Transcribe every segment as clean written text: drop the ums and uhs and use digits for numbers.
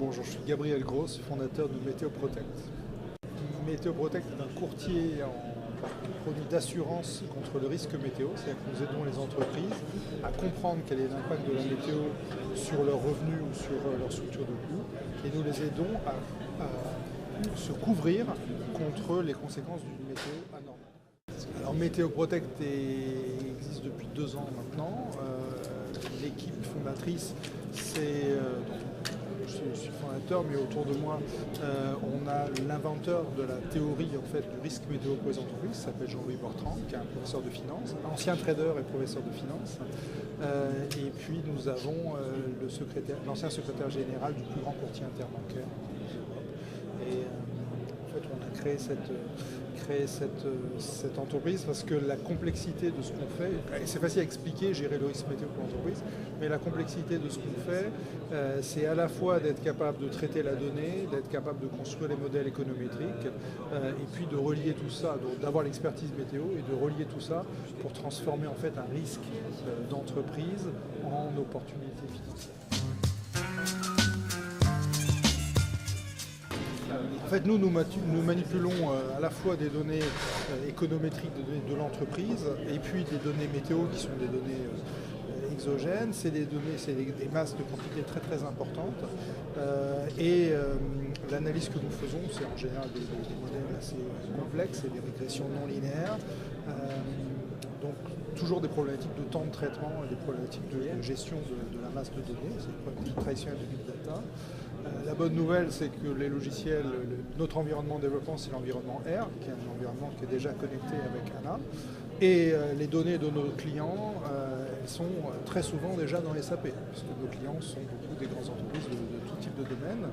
Bonjour, je suis Gabriel Gross, fondateur de Météo Protect. Météo Protect est un courtier en produits d'assurance contre le risque météo, c'est-à-dire que nous aidons les entreprises à comprendre quel est l'impact de la météo sur leurs revenus ou sur leur structure de coûts, et nous les aidons à se couvrir contre les conséquences d'une météo anormale. Alors Météo Protect existe depuis 2 ans maintenant. L'équipe fondatrice, je suis fondateur, mais autour de moi, on a l'inventeur de la théorie en fait, du risque météo pour les entreprises, qui s'appelle Jean-Louis Bertrand, qui est un professeur de finance, ancien trader et professeur de finance. Et puis nous avons l'ancien secrétaire général du plus grand courtier interbancaire d'Europe. Et en fait, on a créé cette entreprise parce que la complexité de ce qu'on fait, c'est facile à expliquer, gérer le risque météo pour l'entreprise, mais la complexité de ce qu'on fait, c'est à la fois d'être capable de traiter la donnée, d'être capable de construire les modèles économétriques, et puis de relier tout ça, d'avoir l'expertise météo et de relier tout ça pour transformer en fait un risque d'entreprise en opportunité financière. En fait, nous manipulons à la fois des données économétriques, des données de l'entreprise, et puis des données météo qui sont des données exogènes. C'est des masses de quantité très très importantes. L'analyse que nous faisons, c'est en général des modèles assez complexes et des régressions non linéaires. Donc toujours des problématiques de temps de traitement et des problématiques de gestion de la masse de données. C'est une problématique traditionnelle de Big Data. La bonne nouvelle, c'est que les logiciels, notre environnement de développement, c'est l'environnement R, qui est un environnement qui est déjà connecté avec ANA. Et les données de nos clients, elles sont très souvent déjà dans SAP, puisque nos clients sont beaucoup des grandes entreprises de tout type de domaine,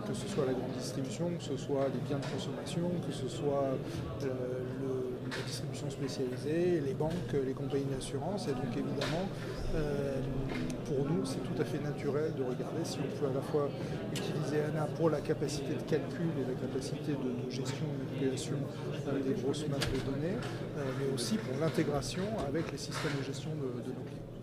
que ce soit la grande distribution, que ce soit les biens de consommation, que ce soit la distribution spécialisée, les banques, les compagnies d'assurance. Et donc évidemment, pour nous, c'est tout à fait naturel de regarder si on peut à la fois utiliser ANA pour la capacité de calcul et la capacité de gestion et de manipulation des grosses masses de données, mais aussi pour l'intégration avec les systèmes de gestion de nos clients.